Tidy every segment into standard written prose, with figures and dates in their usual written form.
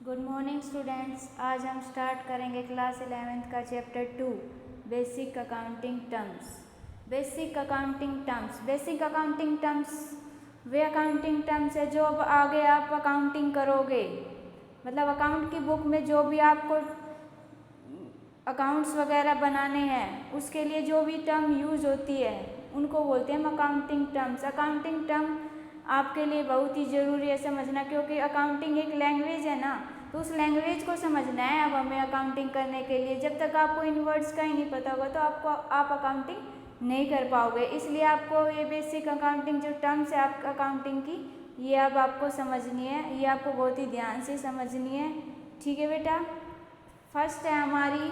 Good morning students. आज हम start करेंगे क्लास 11th का chapter 2 basic accounting terms. Basic accounting terms वे अकाउंटिंग टर्म्स है जो अब आगे आप अकाउंटिंग करोगे, मतलब अकाउंट की बुक में जो भी आपको अकाउंट्स वगैरह बनाने हैं उसके लिए जो भी टर्म यूज होती है उनको बोलते हैं हम अकाउंटिंग टर्म्स। अकाउंटिंग टर्म आपके लिए बहुत ही ज़रूरी है समझना, क्योंकि अकाउंटिंग एक लैंग्वेज है ना, तो उस लैंग्वेज को समझना है अब हमें अकाउंटिंग करने के लिए। जब तक आपको इन वर्ड्स का ही नहीं पता होगा तो आप अकाउंटिंग नहीं कर पाओगे। इसलिए आपको ये बेसिक अकाउंटिंग जो टर्म्स है आप अकाउंटिंग की, ये अब आपको समझनी है, ये आपको बहुत ही ध्यान से समझनी है। ठीक है बेटा। फर्स्ट है हमारी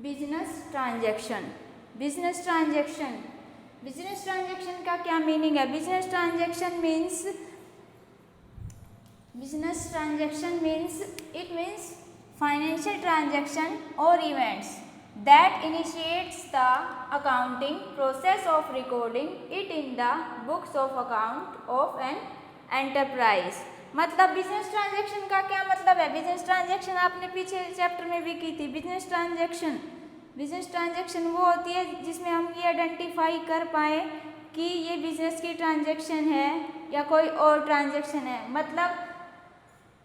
बिजनेस ट्रांजैक्शन। बिजनेस ट्रांजैक्शन का क्या मीनिंग है? Business transaction means it means financial transaction और events that initiates the accounting process of recording it in the books of account of an enterprise. मतलब बिजनेस ट्रांजैक्शन का क्या मतलब है? Business transaction आपने पीछे चैप्टर में भी की थी। बिजनेस ट्रांजैक्शन वो होती है जिसमें हम ये आइडेंटिफाई कर पाए कि ये बिजनेस की ट्रांजैक्शन है या कोई और ट्रांजैक्शन है। मतलब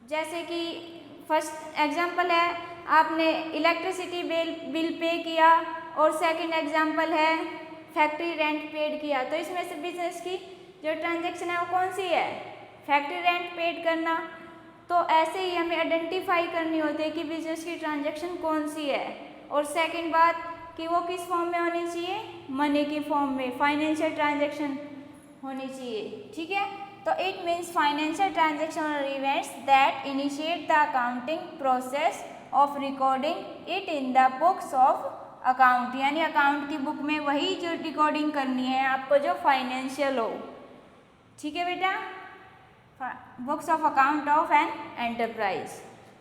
जैसे कि फर्स्ट एग्जांपल है आपने इलेक्ट्रिसिटी बिल पे किया और सेकंड एग्जांपल है फैक्ट्री रेंट पेड किया, तो इसमें से बिजनेस की जो ट्रांजैक्शन है वो कौन सी है? फैक्ट्री रेंट पेड करना। तो ऐसे ही हमें आइडेंटिफाई करनी होती है कि बिजनेस की ट्रांजैक्शन कौन सी है। और सेकंड बात कि वो किस फॉर्म में होनी चाहिए? मनी की फॉर्म में, फाइनेंशियल ट्रांजैक्शन होनी चाहिए। ठीक है, तो इट मीन्स फाइनेंशियल ट्रांजैक्शन और events that initiate the accounting process of recording it in the books of account, यानी अकाउंट की बुक में वही जो रिकॉर्डिंग करनी है आपको जो फाइनेंशियल हो। ठीक है बेटा, books of account of an enterprise.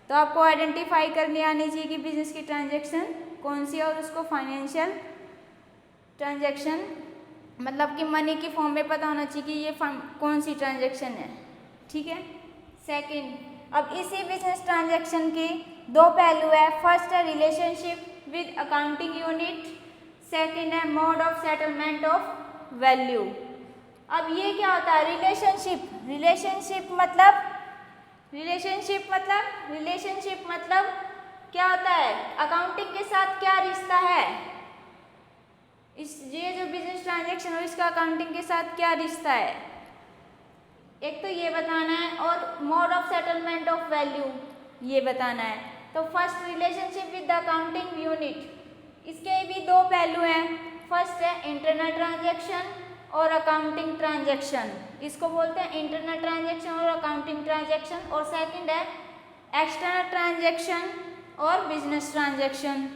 तो आपको आइडेंटिफाई करनी आनी चाहिए कि बिजनेस की ट्रांजैक्शन कौन सी है और उसको फाइनेंशियल ट्रांजैक्शन मतलब कि मनी की फॉर्म में पता होना चाहिए कि ये कौन सी ट्रांजैक्शन है। ठीक है। सेकंड, अब इसी बिजनेस ट्रांजैक्शन के दो पहलू है। फर्स्ट है relationship with accounting unit, second है mode of settlement of value. अब ये क्या होता है? रिलेशनशिप मतलब क्या होता है? अकाउंटिंग के साथ क्या रिश्ता है? ये जो बिजनेस ट्रांजैक्शन है इसका अकाउंटिंग के साथ क्या रिश्ता है, एक तो ये बताना है, और mode of settlement of value ये बताना है। तो first relationship with the accounting unit, इसके भी दो पहलू हैं। फर्स्ट है इंटरनल ट्रांजैक्शन और अकाउंटिंग ट्रांजैक्शन, इसको बोलते हैं इंटरनल ट्रांजैक्शन और अकाउंटिंग ट्रांजैक्शन। और सेकंड है एक्सटर्नल ट्रांजैक्शन और बिजनेस ट्रांजैक्शन।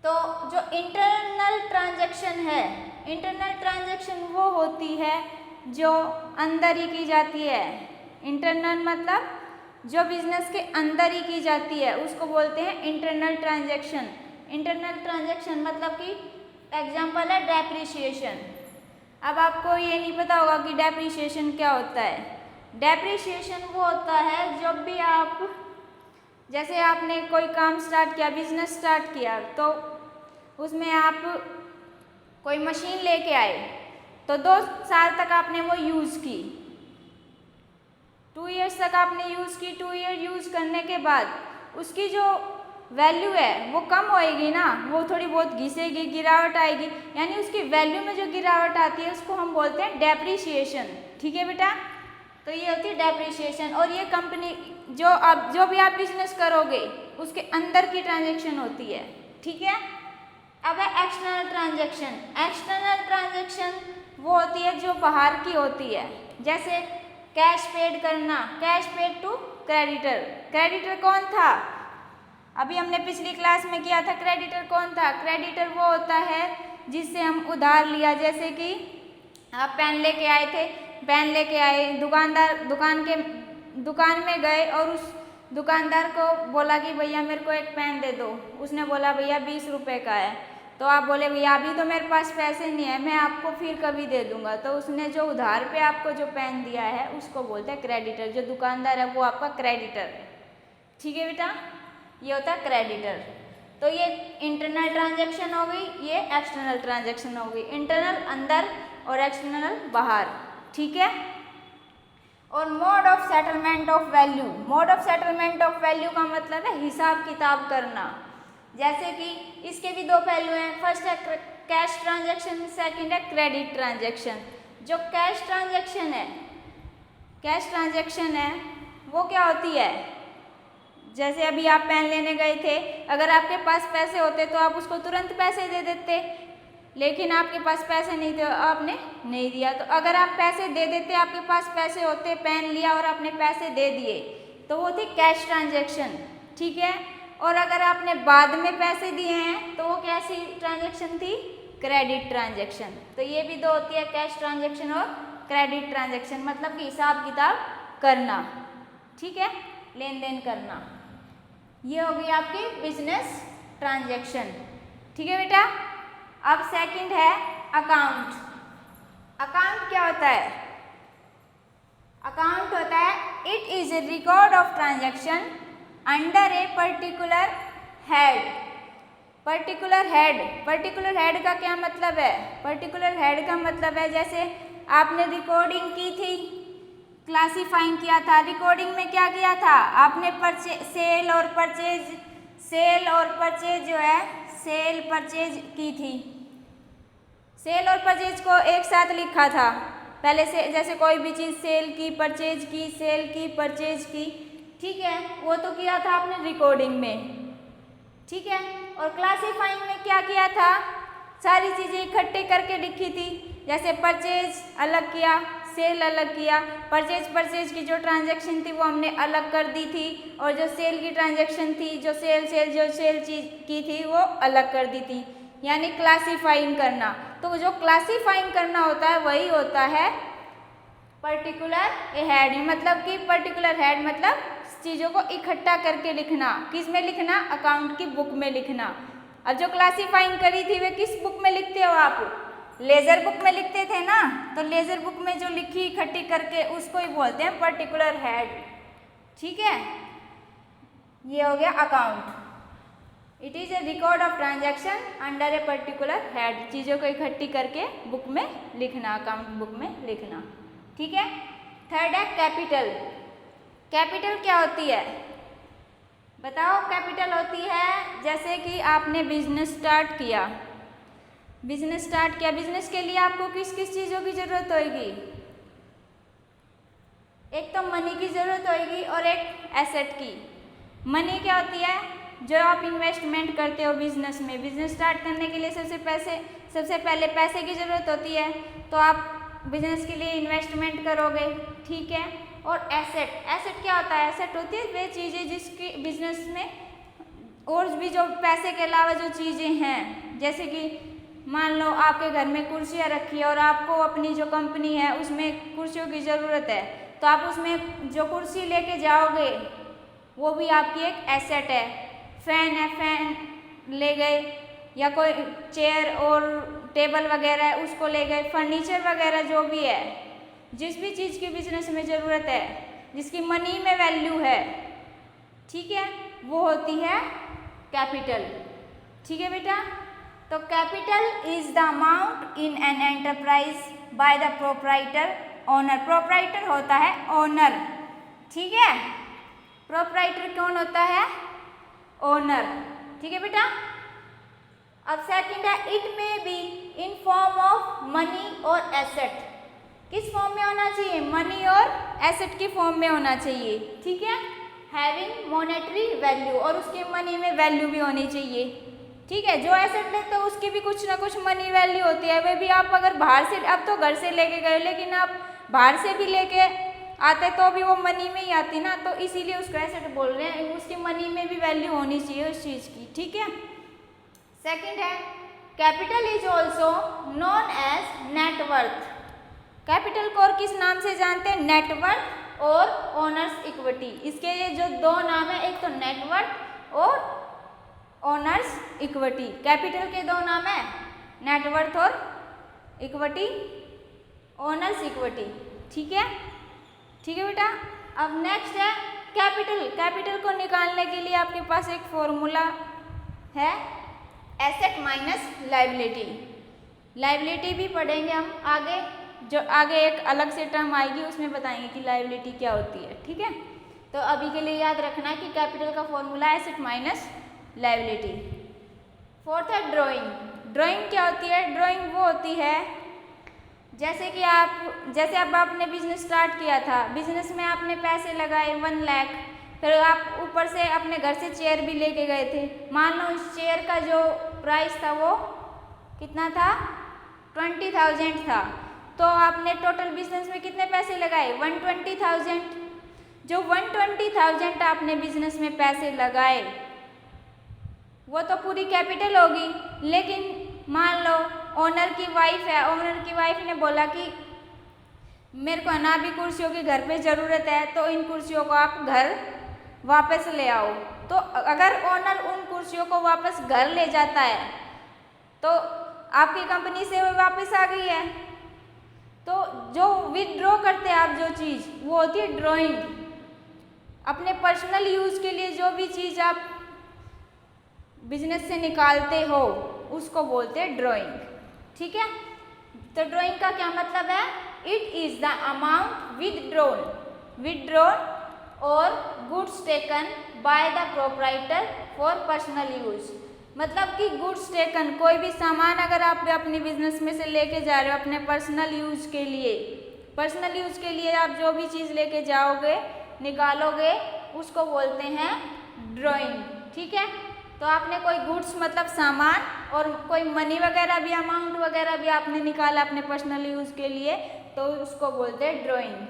तो जो इंटरनल ट्रांजैक्शन वो होती है जो अंदर ही की जाती है। इंटरनल मतलब जो बिजनेस के अंदर ही की जाती है उसको बोलते हैं इंटरनल ट्रांजैक्शन। इंटरनल ट्रांजैक्शन मतलब कि एग्जांपल है डेप्रिसिएशन। अब आपको ये नहीं पता होगा कि डेप्रिसिएशन क्या होता है। डेप्रिसिएशन वो होता है जब भी आप, जैसे आपने कोई काम स्टार्ट किया, बिजनेस स्टार्ट किया, तो उसमें आप कोई मशीन लेके आए तो 2 साल तक आपने वो यूज़ की, 2 ईयर्स तक आपने यूज़ की। 2 ईयर यूज़ करने के बाद उसकी जो वैल्यू है वो कम होएगी ना, वो थोड़ी बहुत घिसेगी, गिरावट आएगी, यानी उसकी वैल्यू में जो गिरावट आती है उसको हम बोलते हैं डेप्रिसिएशन। ठीक है बेटा, तो ये होती है डेप्रिसिएशन। और ये कंपनी जो भी आप बिजनेस करोगे उसके अंदर की ट्रांजैक्शन होती है। ठीक है। अब है एक्सटर्नल ट्रांजैक्शन वो होती है जो बाहर की होती है, जैसे कैश पेड करना, cash paid to creditor. Creditor कौन था? अभी हमने पिछली क्लास में किया था। क्रेडिटर कौन था? क्रेडिटर वो होता है जिससे हम उधार लिया, जैसे कि आप पेन लेके आए थे, पेन लेके आए, दुकान में गए और उस दुकानदार को बोला कि भैया मेरे को एक पेन दे दो, उसने बोला भैया 20 रुपये का है, तो आप बोले भैया अभी तो मेरे पास पैसे नहीं है, मैं आपको फिर कभी दे दूंगा, तो उसने जो उधार पे आपको जो पेन दिया है उसको बोलते हैं क्रेडिटर। जो दुकानदार है वो आपका क्रेडिटर है। ठीक है बेटा, ये होता है क्रेडिटर। तो ये इंटरनल ट्रांजैक्शन हो गई, ये एक्सटर्नल ट्रांजैक्शन हो गई। इंटरनल अंदर और एक्सटर्नल बाहर। ठीक है। और mode of settlement of value. Mode of settlement of value का मतलब है हिसाब किताब करना। जैसे कि इसके भी दो पहलू हैं, फर्स्ट है कैश ट्रांजैक्शन, सेकंड है क्रेडिट ट्रांजैक्शन। जो कैश ट्रांजैक्शन है वो क्या होती है, जैसे अभी आप पेन लेने गए थे, अगर आपके पास पैसे होते तो आप उसको तुरंत पैसे दे देते, लेकिन आपके पास पैसे नहीं थे, आपने नहीं दिया। तो अगर आप पैसे दे देते, आपके पास पैसे होते, पेन लिया और आपने पैसे दे दिए, तो वो थी कैश ट्रांजैक्शन। ठीक है। और अगर आपने बाद में पैसे दिए हैं तो वो कैसी ट्रांजैक्शन थी, क्रेडिट ट्रांजैक्शन। तो ये भी दो होती है, कैश ट्रांजैक्शन और क्रेडिट ट्रांजैक्शन, मतलब कि हिसाब किताब करना। ठीक है, लेन देन करना। ये हो गई आपकी बिजनेस ट्रांजैक्शन। ठीक है बेटा। अब सेकंड है अकाउंट। अकाउंट क्या होता है? अकाउंट होता है it is a record of transaction under a particular head. Particular head का क्या मतलब है? पर्टिकुलर हेड का मतलब है जैसे आपने रिकॉर्डिंग की थी, क्लासीफाइंग किया था। रिकॉर्डिंग में क्या किया था आपने? सेल और परचेज जो है, सेल परचेज की थी। सेल और परचेज को एक साथ लिखा था पहले से, जैसे कोई भी चीज़ सेल की, परचेज की, सेल की, परचेज की। ठीक है, वो तो किया था आपने रिकॉर्डिंग में। ठीक है। और क्लासीफाइंग में क्या किया था? सारी चीज़ें इकट्ठे करके लिखी थी, जैसे परचेज अलग किया, सेल अलग किया। परचेज की जो ट्रांजैक्शन थी वो हमने अलग कर दी थी, और जो सेल की ट्रांजैक्शन थी, जो सेल चीज की थी वो अलग कर दी थी, यानी क्लासीफाइंग करना। तो जो क्लासीफाइंग करना होता है वही होता है पर्टिकुलर हेड। मतलब कि पर्टिकुलर हेड मतलब चीज़ों को इकट्ठा करके लिखना। किस में लिखना? अकाउंट की बुक में लिखना। अब जो क्लासीफाइंग करी थी वे किस बुक में लिखते हो आप? लेजर बुक में लिखते थे ना। तो लेजर बुक में जो लिखी इकट्ठी करके उसको ही बोलते हैं पर्टिकुलर हेड। ठीक है, ये हो गया account. It is a record of transaction under a particular head. चीज़ों को इकट्ठी करके बुक में लिखना, अकाउंट बुक में लिखना। ठीक है। थर्ड है कैपिटल। कैपिटल क्या होती है बताओ? कैपिटल होती है जैसे कि आपने बिजनेस स्टार्ट किया। बिजनेस के लिए आपको किस किस चीज़ों की ज़रूरत होगी? एक तो मनी की ज़रूरत होगी और एक एसेट की। मनी क्या होती है? जो आप इन्वेस्टमेंट करते हो बिजनेस में। बिजनेस स्टार्ट करने के लिए सबसे पहले पैसे की ज़रूरत होती है, तो आप बिजनेस के लिए इन्वेस्टमेंट करोगे। ठीक है। और एसेट क्या होता है? एसेट होती है वे चीज़ें जिसकी बिजनेस में और भी जो पैसे के अलावा जो चीज़ें हैं, जैसे कि मान लो आपके घर में कुर्सियाँ रखी है और आपको अपनी जो कंपनी है उसमें कुर्सियों की ज़रूरत है, तो आप उसमें जो कुर्सी लेके जाओगे वो भी आपकी एक एसेट है। फैन है, फैन ले गए, या कोई चेयर और टेबल वगैरह है उसको ले गए। फर्नीचर वगैरह जो भी है, जिस भी चीज़ की बिजनेस में ज़रूरत है, जिसकी मनी में वैल्यू है, ठीक है, वो होती है कैपिटल। ठीक है बेटा। तो capital is the amount in an enterprise bye the proprietor owner. Proprietor होता है ओनर। ठीक है। प्रोप्राइटर कौन होता है? ओनर। ठीक है बेटा। अब सेकंड है इट में be in form of money और एसेट। किस फॉर्म में होना चाहिए? मनी और एसेट की फॉर्म में होना चाहिए। ठीक है। हैविंग मॉनेटरी वैल्यू, और उसके मनी में वैल्यू भी होनी चाहिए। ठीक है। जो एसेट लेते हो उसकी भी कुछ ना कुछ मनी वैल्यू होती है। वे भी आप अगर बाहर से, अब तो घर से लेके गए, लेकिन आप बाहर से भी लेके आते तो भी वो मनी में ही आती ना, तो इसीलिए उसको एसेट बोल रहे हैं। उसकी मनी में भी वैल्यू होनी चाहिए उस चीज़ की। ठीक है। सेकंड है capital is also known as net worth. Capital को और किस नाम से जानते हैं? नेटवर्थ और ओनर्स इक्विटी। इसके ये जो दो नाम है, एक तो नेटवर्थ और ओनर्स इक्विटी। कैपिटल के दो नाम है, नेटवर्थ और इक्विटी, ओनर्स इक्विटी। ठीक है, ठीक है बेटा। अब नेक्स्ट है कैपिटल। कैपिटल को निकालने के लिए आपके पास एक फॉर्मूला है, एसेट माइनस लायबिलिटी। लायबिलिटी भी पढ़ेंगे हम आगे, जो आगे एक अलग से टर्म आएगी उसमें बताएंगे कि लायबिलिटी क्या होती है। ठीक है, तो अभी के लिए याद रखना है कि कैपिटल का फॉर्मूला है एसेट माइनस लायबिलिटी। फोर्थ है ड्राइंग। ड्राइंग क्या होती है? ड्राइंग वो होती है जैसे अब आपने बिजनेस स्टार्ट किया था, बिजनेस में आपने पैसे लगाए 1 लाख, फिर आप ऊपर से अपने घर से चेयर भी लेके गए थे। मान लो उस चेयर का जो प्राइस था वो कितना था? 20,000 था। तो आपने टोटल बिजनेस में कितने पैसे लगाए? 120,000। जो 120,000 आपने बिजनेस में पैसे लगाए वो तो पूरी कैपिटल होगी। लेकिन मान लो ओनर की वाइफ है, ओनर की वाइफ ने बोला कि मेरे को ना भी कुर्सियों की घर पे ज़रूरत है, तो इन कुर्सियों को आप घर वापस ले आओ। तो अगर ओनर उन कुर्सियों को वापस घर ले जाता है तो आपकी कंपनी से वो वापस आ गई है। तो जो विथड्रॉ करते हैं आप जो चीज़, वो होती है ड्राइंग। अपने पर्सनल यूज़ के लिए जो भी चीज़ आप बिजनेस से निकालते हो उसको बोलते हैं ड्राइंग। ठीक है, तो ड्राइंग का क्या मतलब है? It is the amount withdrawn और goods taken by the proprietor for personal use. मतलब कि गुड्स टेकन, कोई भी सामान अगर आप अपनी बिजनेस में से लेके जा रहे हो अपने पर्सनल यूज के लिए, आप जो भी चीज़ लेके जाओगे निकालोगे उसको बोलते हैं ड्राइंग। ठीक है, तो आपने कोई गुड्स मतलब सामान और कोई मनी वगैरह भी, अमाउंट वगैरह भी आपने निकाला अपने पर्सनल यूज़ के लिए, तो उसको बोलते हैं ड्राइंग।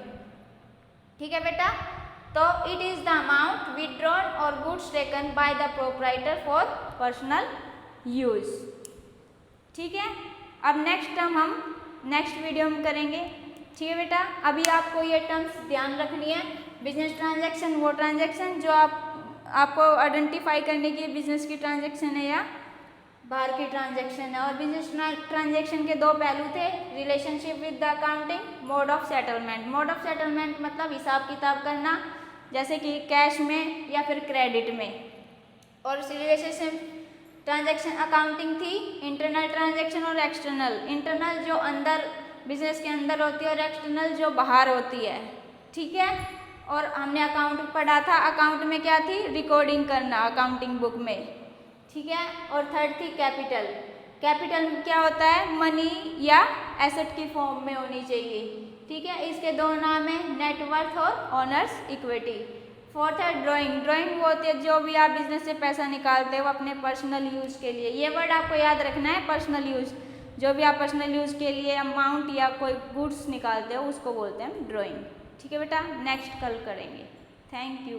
ठीक है बेटा, तो it is the amount withdrawn और goods taken by the proprietor for personal use. ठीक है, अब नेक्स्ट टर्म हम नेक्स्ट वीडियो में करेंगे। ठीक है बेटा, अभी आपको ये टर्म्स ध्यान रखनी है। बिजनेस ट्रांजैक्शन वो ट्रांजैक्शन जो आपको आइडेंटिफाई करने की बिजनेस की ट्रांजैक्शन है या बाहर की ट्रांजैक्शन है। और बिजनेस ट्रांजैक्शन के दो पहलू थे, relationship with the accounting, mode of settlement. Mode of settlement मतलब हिसाब किताब करना, जैसे कि कैश में या फिर क्रेडिट में। और रिलेशनशिप ट्रांजैक्शन अकाउंटिंग थी इंटरनल ट्रांजैक्शन और एक्सटर्नल। इंटरनल जो अंदर बिजनेस के अंदर होती है और एक्सटर्नल जो बाहर होती है। ठीक है, और हमने अकाउंट पढ़ा था, अकाउंट में क्या थी? रिकॉर्डिंग करना अकाउंटिंग बुक में। ठीक है, और थर्ड थी कैपिटल। कैपिटल क्या होता है? मनी या एसेट की फॉर्म में होनी चाहिए। ठीक है, इसके दो नाम है, नेटवर्थ और ओनर्स इक्विटी। फोर्थ है ड्राइंग। ड्राइंग वो होती है जो भी आप बिजनेस से पैसा निकालते हो अपने पर्सनल यूज़ के लिए। ये वर्ड आपको याद रखना है, पर्सनल यूज़। जो भी आप पर्सनल यूज़ के लिए अमाउंट या कोई गुड्स निकालते हो उसको बोलते हैं ड्राइंग। ठीक है बेटा, नेक्स्ट कल करेंगे। Thank you.